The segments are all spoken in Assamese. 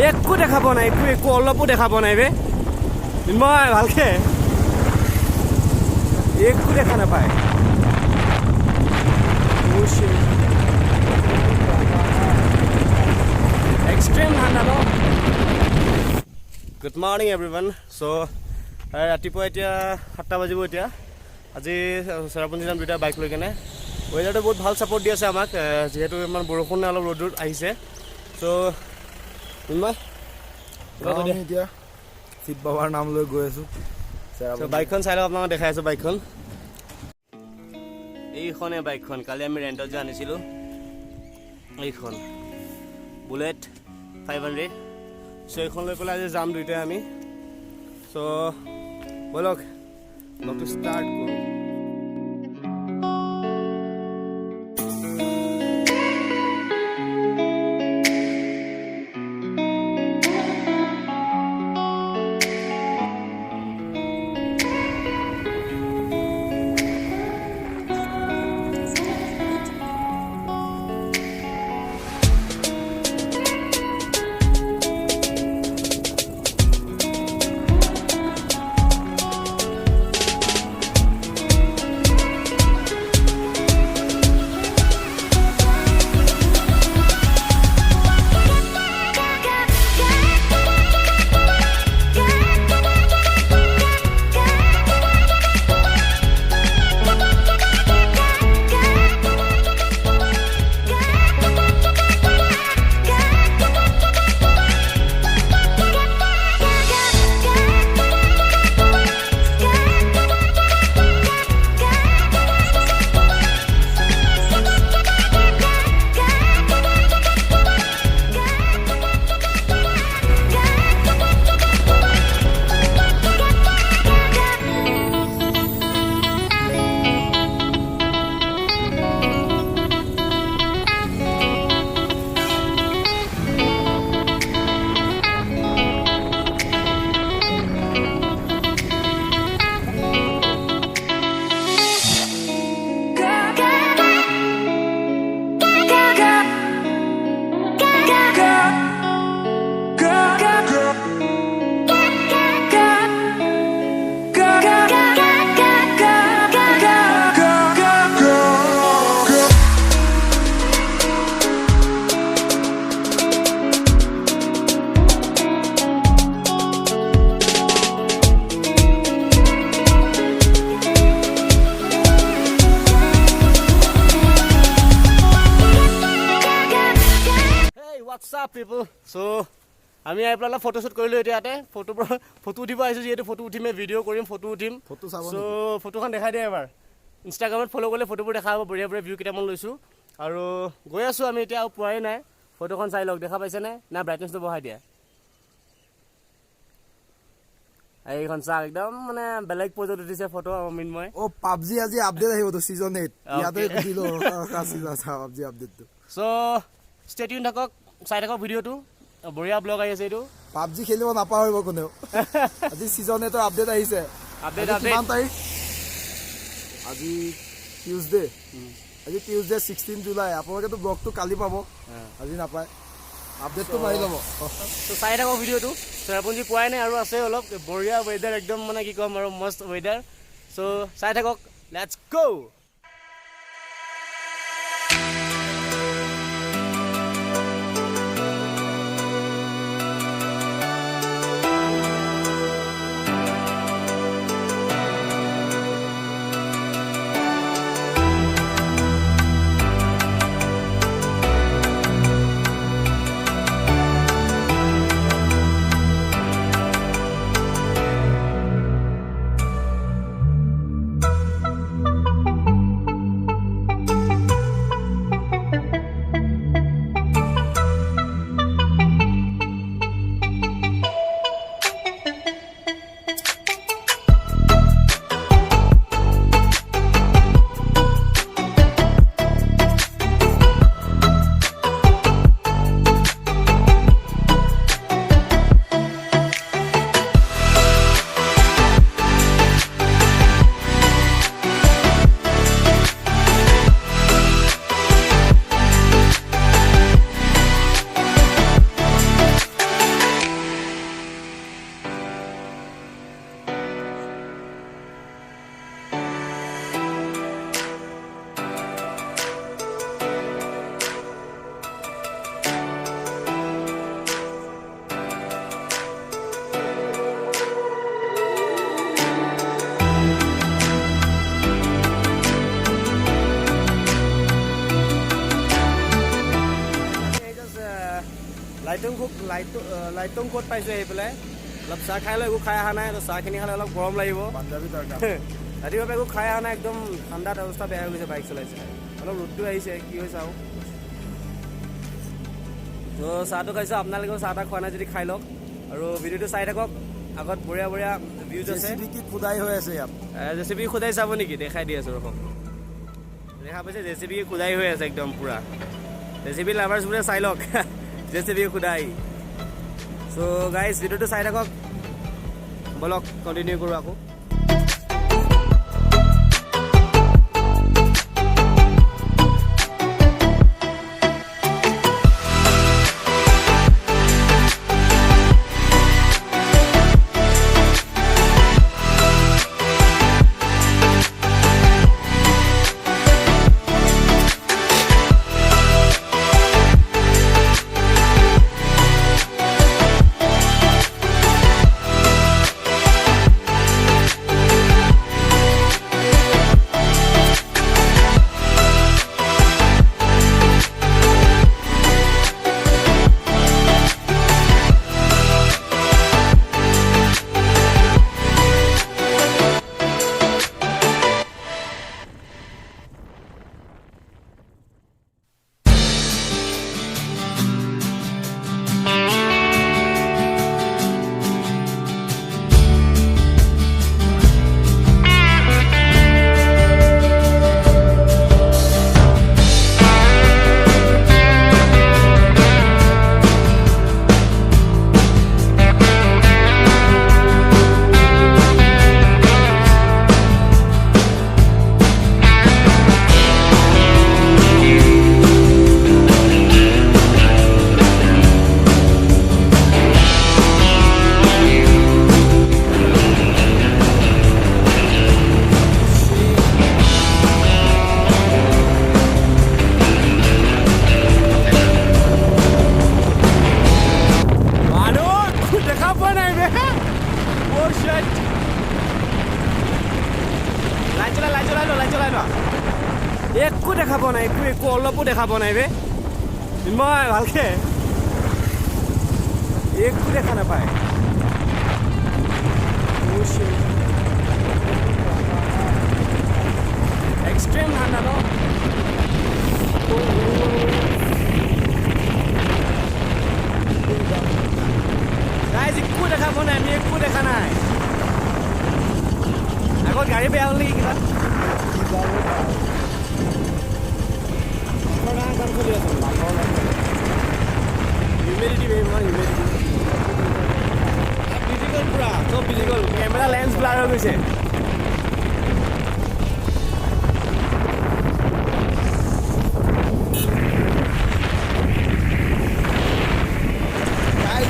একো দেখা পোৱা নাই, একো অলপো দেখা পোৱা নাই বে। মই ভালকে একো দেখা নাপায়। এক্সট্ৰিম ঠাণ্ডা ন। Good morning everyone. চ' ৰাতিপুৱা এতিয়া 7টা বাজিব। এতিয়া আজি চেৰাপুঞ্জী যাম দুটা বাইক লৈ কেনে। ৱেডাৰটো বহুত ভাল ছাপৰ্ট দি আছে আমাক, যিহেতু ইমান বৰষুণ নাই, অলপ ৰ'দ আহিছে। চ' এতিয়া শিৱ বাবাৰ নাম লৈ গৈ আছোঁ। বাইকখন চাই লওক, আপোনাক দেখাই আছোঁ বাইকখন। এইখনে বাইকখন কালি আমি ৰেণ্টত যে আনিছিলোঁ, এইখন বুলেট 500। চ' এইখন লৈ পেলাই আজি যাম দুইটাই আমি। চ' ব'লক ব্লগটো ষ্টাৰ্ট কৰোঁ। পিপল। চ' আমি আহি পেলাই অলপ ফটোশ্বুট কৰিলোঁ। এতিয়া ইয়াতে ফটো উঠিব আহিছোঁ, যিহেতু ফটো উঠিমেই, ভিডিঅ' কৰিম, ফটো উঠিম। চ' ফটোখন দেখাই দিয়ে এবাৰ। ইনষ্টাগ্ৰামত ফ'ল' কৰিলে ফটোবোৰ দেখা হ'ব। বঢ়িয়া বঢ়িয়া ভিউ কেইটামান লৈছোঁ আৰু গৈ আছোঁ আমি এতিয়া। আৰু পোৱাই নাই। ফটোখন চাই লওক, দেখা পাইছেনে? না ব্ৰাইটনেছটো বঢ়াই দিয়া। এইখন চাওক, একদম মানে বেলেগ পজত উঠিছে ফটো মিনময়। পাবজি আজি আপডেট আহিবতো ছিজন 8 ইয়াতে দিলো পাবজি আপডেটটো। চ' ষ্টে টিউন থাকক, চাই থাকক ভিডিঅ'টো। বঢ়িয়া ব্লগ আহি আছে এইটো। পাবজি খেলিব নাপাহৰিব কোনেও। আজি ছিজন 8ৰ আপডেট আহিছে। কিমান তাৰিখ? আজি টিউজডে। আজি টিউজডে 16 জুলাই। আপোনালোকেতো ব্লগটো কালি পাব, আজি নাপায়। আপডেটটো মাৰি ল'ব। ত' চাই থাকক ভিডিঅ'টো। চেৰাপুঞ্জী পোৱাই নাই আৰু আছে অলপ। বঢ়িয়া ৱেডাৰ, একদম মানে কি ক'ম আৰু, মস্ত ৱেডাৰ। চ' চাই থাকক, লেটছ গ'। লাইটং ক'ত পাইছোঁ আহি পেলাই অলপ চাহ খাই লৈ একো খাই অহা নাই চাহখিনি খালে অলপ গৰম লাগিব পাঞ্জাবী তৰকা ৰাতিপুৱা একো খাই অহা নাই একদম ঠাণ্ডাত অৱস্থা বেয়া হৈ গৈছে বাইক চলাইছে অলপ ৰ'দটো আহিছে কি হৈছে আৰু তো চাহটো খাইছোঁ আপোনালোকেও চাহ তাহ খোৱা নাই যদি খাই লওক আৰু ভিডিঅ'টো চাই থাকক আগত বঢ়িয়া বঢ়িয়া ভিউজ আছে কি খুদাই হৈ আছে ইয়াত জেচিবি খুদাই চাব নেকি দেখাই দি আছোঁ ৰখক দেখা পাইছে জেচিবি খুদাই হৈ আছে একদম পূৰা জেচিবি লাভাৰ্ছবোৰে চাই লওক জেচিবি খুদাই চ' গাইজ ভিডিঅ'টো চাই থাকক বলক কণ্টিনিউ কৰোঁ আকৌ একো দেখা পোৱা নাই একো অলপো দেখা পোৱা নাই বে মই ভালকে একো দেখা নাপায় এক্সট্ৰিম ঠাণ্ডা ন গাইজ একো দেখা পোৱা নাই আমি একো দেখা নাই আগত গাড়ী বেয়া হ'ল নেকি কিবা কেমেৰা লেন্স ব্লাৰ হৈ গৈছে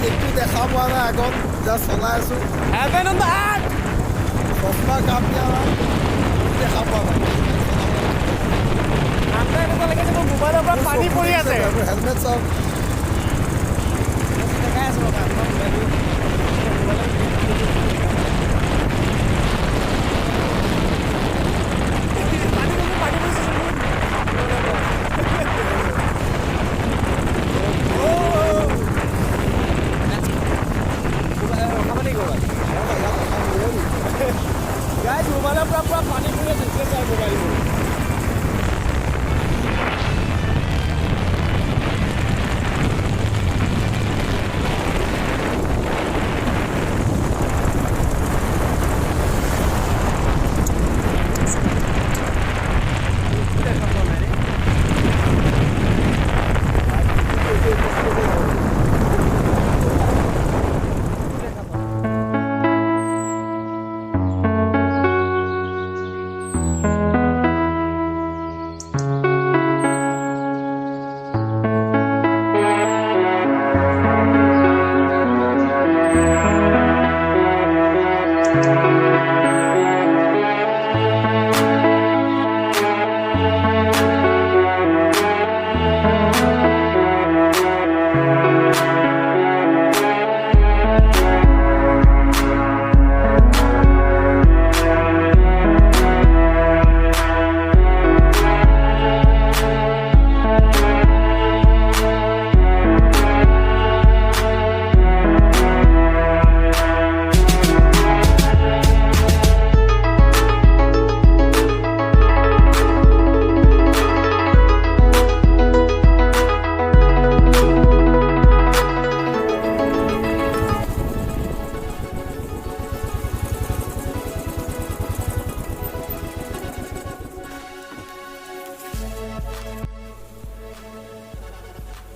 একটু দেখা পোৱা নাই আগত জাষ্ট চলাই আছো চশমা কাম দিয়া দেখা পোৱা নাই মোবাইলৰ পৰা পানী পৰি আছে হেলমেট চাওক দেখাই আছো মোবাইলৰ পৰা পানী পৰি আছে mobile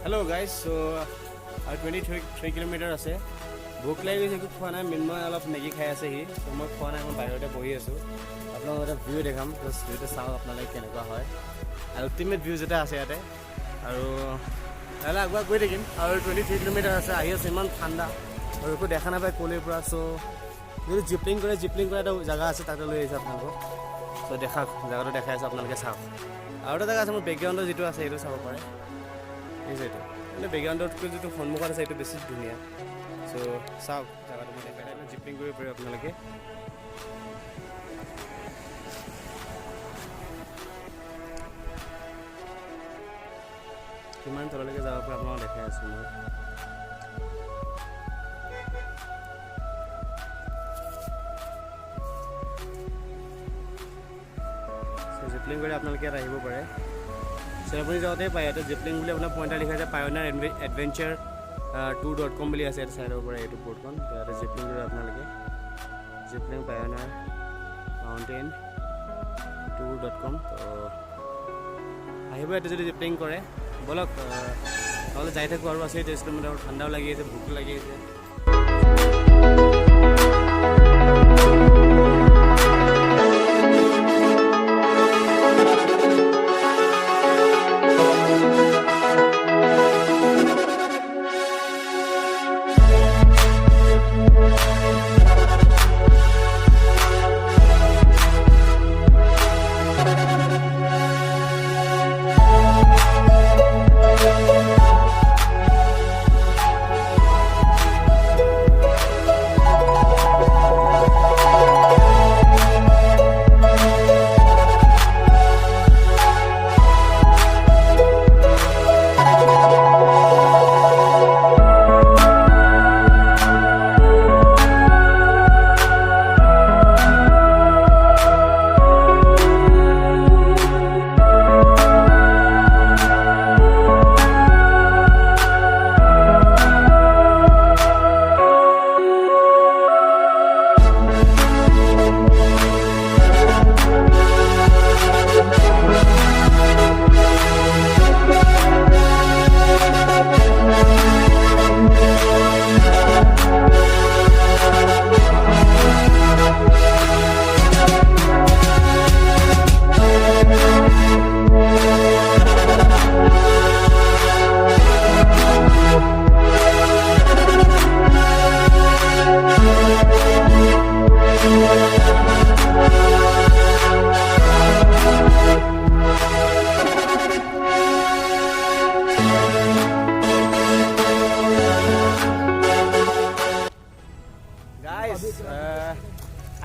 Hello guys, so our 23 kilometer আছে ভোক লাগি গৈছে একো খোৱা নাই মিনময় অলপ মেগী খাই আছে সি তো মই খোৱা নাই মই বাহিৰতে বহি আছোঁ আপোনালোকক এটা ভিউ দেখাম জাষ্ট ভিউটো চাওক আপোনালোকে কেনেকুৱা হয় আল্টিমেট ভিউজ এটা আছে ইয়াতে আৰু লাহে আগুৱাই গৈ থাকিম আৰু 23 কিলোমিটাৰ আছে আহি আছে ইমান ঠাণ্ডা আৰু একো দেখা নাপায় কলিৰ পৰা চ' যদি জিপলিং কৰা এটা জেগা আছে তাতে লৈ আহিছে আপোনালোকক চ' দেখাওক জেগাটো দেখাই আছে আপোনালোকে চাওক আৰু এটা জেগা আছে মোৰ বেকগ্ৰাউণ্ডৰ যিটো আছে সেইটো চাব পাৰে এইটো মানে বেকগ্ৰাউণ্ডতকৈ যিটো সন্মুখত আছে এইটো বেছি ধুনীয়া চ' চাওক জেগাটো মই দেখাই জিপলিং কৰিব পাৰিব আপোনালোকে কিমান তললৈকে যাব পাৰে আপোনালোকক দেখাই আছোঁ মই জিপলিং কৰি আপোনালোকে ইয়াত আহিব পাৰে চেৰাপুঞ্জী যাওঁতে পায় ইয়াতে জিপলিং বুলি আপোনাৰ পইণ্টাৰ লিখা আছে পায়োনিয়াৰ এডভেঞ্চাৰ tour.com বুলি আছে ইয়াতে চাই ল'ব পাৰে এইটো বৰ্ডখন ইয়াতে জিপলিং কৰি আপোনালোকে জিপলিং পায়োনিয়াৰ মাউণ্টেইন tour.com তো আহিব ইয়াতে যদি জিপলিং কৰে বলক নহ'লে যাই থাকোঁ আৰু আছে 23 কিলোমিটাৰ ঠাণ্ডাও লাগি আছে ভোক লাগি আছে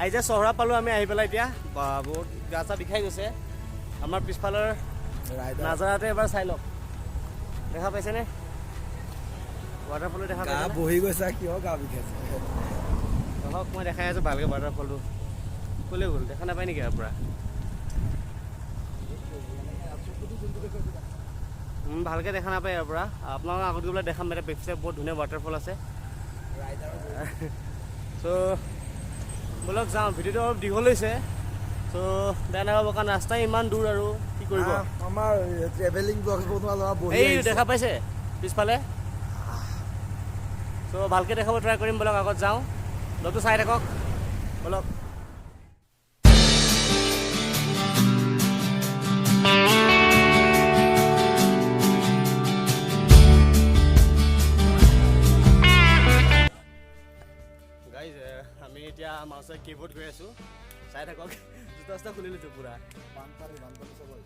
আহি যে চহৰা পালোঁ আমি আহি পেলাই এতিয়া বহুত গা চা বিষাই গৈছে আমাৰ পিছফালৰ নাজাৰাতে এবাৰ চাই লওক দেখা পাইছেনে ৱাটাৰফলটো দেখা পাইছে বহি গৈছে কিয় গা বিষাইছে হওক মই দেখাই আছোঁ ভালকৈ ৱাটাৰফলটো ক'লে গ'ল দেখা নাপায় নেকি ইয়াৰ পৰা ভালকৈ দেখা নাপায় ইয়াৰ পৰা আপোনালোকক আগত গৈ পেলাই দেখাম এটা বেকচাইড বহুত ধুনীয়া ৱাটাৰফল আছে চ' বলক যাওঁ ভিডিঅ'টো অলপ দীঘল হৈছে চ' বেয়া নাপাব কাৰণ ৰাস্তা ইমান দূৰ আৰু কি কৰিব আমাৰ ট্ৰেভেলিং ব্লগ বনোৱা ল'ৰা বহি এই দেখা পাইছে পিছফালে চ' ভালকৈ দেখাব ট্ৰাই কৰিম বলক আগত যাওঁ লগটো চাই থাকক বলক আমি এতিয়া মাছৰ কেবত গৈ আছোঁ চাই থাকক জোতা চোতা খুলি লৈছোঁ পূৰা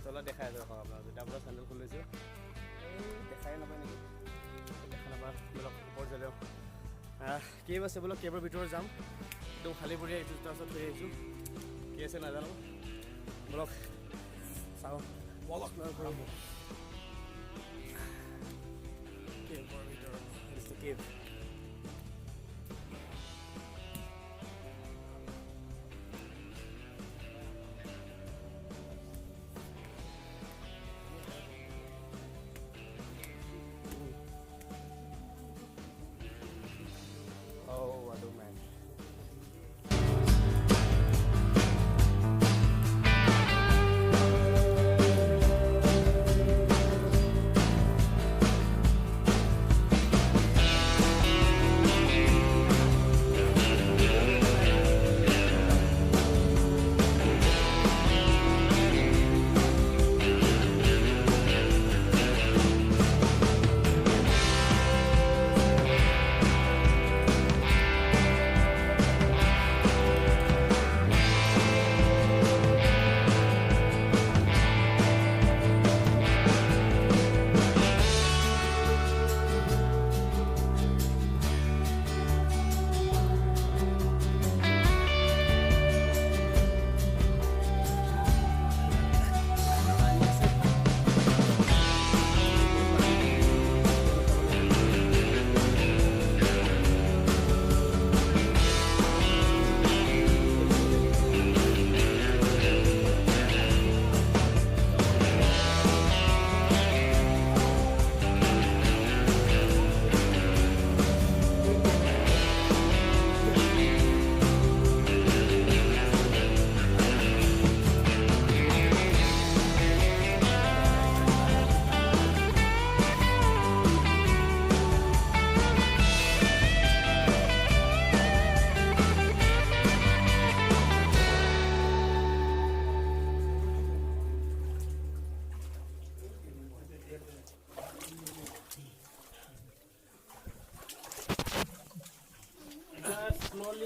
তলত দেখাই আছোঁ আপোনাৰ জোতা পূৰা চেণ্ডেল খুলি লৈছোঁ দেখাই নাপায় নেকি দেখা নাপায় বলক ওপৰত যাওঁ কেব আছে বলক কেবৰ ভিতৰত যাম একদম খালী পৰি আহিছোঁ জোতা চোতা থৈ আহিছোঁ কি আছে নাজানো বলক চাওঁ বলক কেবৰ ভিতৰত কেব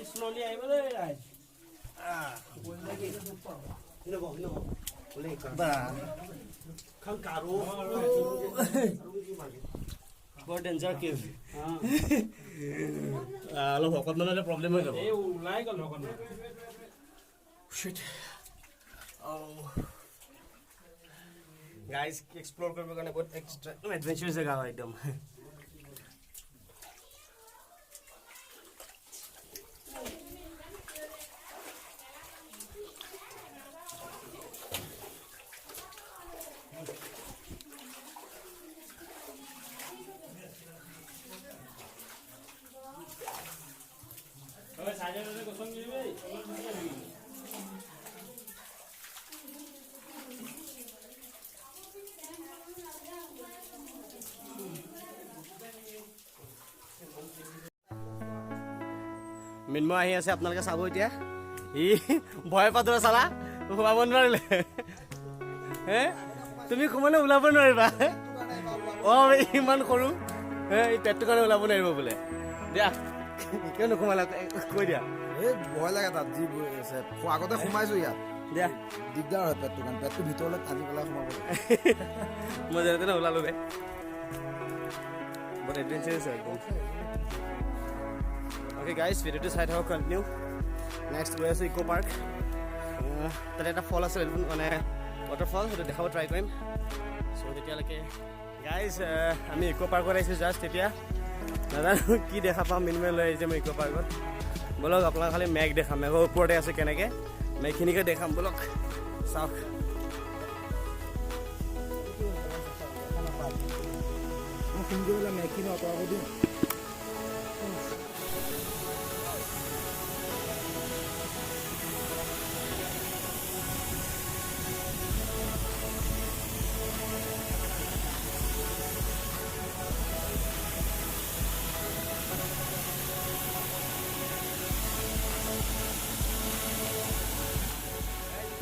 slowly আহিব দেই ৰাইজ বৰ ডেঞ্জাৰ কেভ অলপ শকত মানুহলে প্ৰব্লেম হৈ যাব ওলাই গ'ল শকত গাইজ এক্সপ্ল'ৰ কৰিবৰ কাৰণে বহুত এক্সট্ৰা এডভেঞ্চাৰ জেগা হয় একদম মিন্ময় আহি আছে আপোনালোকে চাব এতিয়া ই ভয় পাদৰা চালা সোমাব নোৱাৰিলে হে তুমি সোমালে ওলাব নোৱাৰিবা ইমান সৰু এই পেটটোৰ কাৰণে ওলাব নোৱাৰিব বোলে দিয়া কিয় নোসোমালা কৈ দিয়া এই ভয় লাগে তাত যি আগতে সোমাইছো ইয়াত দিয়া দিগদাৰ হয় পেটটো কাৰণ পেটটো ভিতৰলৈ টানি পেলাই সোমাব মই যেনে তেনে ওলালো বে বহুত এডভেঞ্চাৰাছ হয় একদম অ'কে গাইজ ভিডিঅ'টো চাই থাকক কণ্টিনিউ নেক্সট গৈ আছোঁ ইক' পাৰ্ক তাতে এটা ফল আছে মানে ৱাটাৰফল সেইটো দেখাব ট্ৰাই কৰিম চ' তেতিয়ালৈকে গাইজ আমি ইক' পাৰ্কত আহিছোঁ জাষ্ট এতিয়া নাজানো কি দেখা পাম মিনিমাম লৈ আহিছে মই ইক' পাৰ্কত ব'লক আপোনাক খালি মেঘ দেখাম মেঘৰ ওপৰতে আছে কেনেকৈ মেঘখিনিকে দেখাম ব'লক চাওক মেঘখিনি আঁতৰাব দিওঁ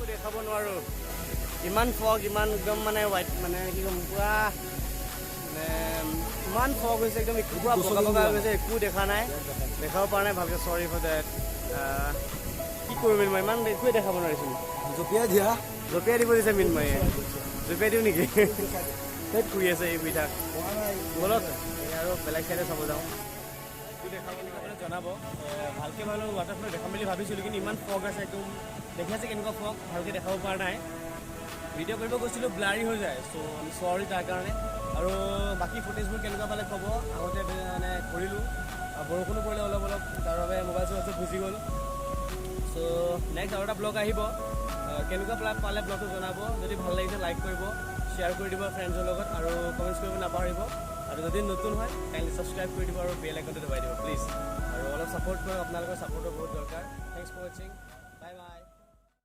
দেখাব নোৱাৰোঁ ইমান ফগ ইমান একদম মানে হোৱাইট মানে কি ক'ম পুৰা মানে ইমান ফগ হৈছে একদম পুৰা বগা বগা হৈ গৈছে একো দেখা নাই দেখাব পৰা নাই ভালকৈ চৰি ফৰ ডেট কি কৰিম মই ইমান একোৱে দেখাব নোৱাৰিছোঁ জঁপিয়াই দিয়া জঁপিয়াই দিব দিছে মিনময়ে জঁপিয়াই দিওঁ নেকি সেই শুই আছে এই পিঠাক ব'লক আৰু বেলেগ চাইডে চাব যাওঁ কি দেখাব আপুনি জনাব ভালকৈ ভাল ৱাটাৰফল দেখাম বুলি ভাবিছিলোঁ কিন্তু ইমান ফগ আছে একদম দেখি আছে কেনেকুৱা ফগ ভালকৈ দেখাব পৰা নাই ভিডিঅ' কৰিব গৈছিলোঁ ব্লাৰি হৈ যায় চ' আমি চৰি তাৰ কাৰণে আৰু বাকী ফুটেজবোৰ কেনেকুৱা পালে ক'ব আগতে মানে কৰিলোঁ বৰষুণো পৰিলে অলপ অলপ তাৰ বাবে মোবাইল চোবাইল ভিজি গ'ল চ' নেক্সট আৰু এটা ব্লগ আহিব কেনেকুৱা পালে ব্লগটো জনাব যদি ভাল লাগিছে লাইক কৰিব শ্বেয়াৰ কৰি দিব ফ্ৰেণ্ডছৰ লগত আৰু কমেণ্টছ কৰিব নাপাহৰিব আৰু যদি নতুন হয় কাইণ্ডলি ছাবস্ক্ৰাইব কৰি দিব আৰু বেল আইকনটো দবাই দিব প্লিজ আৰু অলপ ছাপোৰ্ট কৰক আপোনালোকৰ ছাপোৰ্টৰ বহুত দৰকাৰ থেংকছ ফৰ ৱাচিং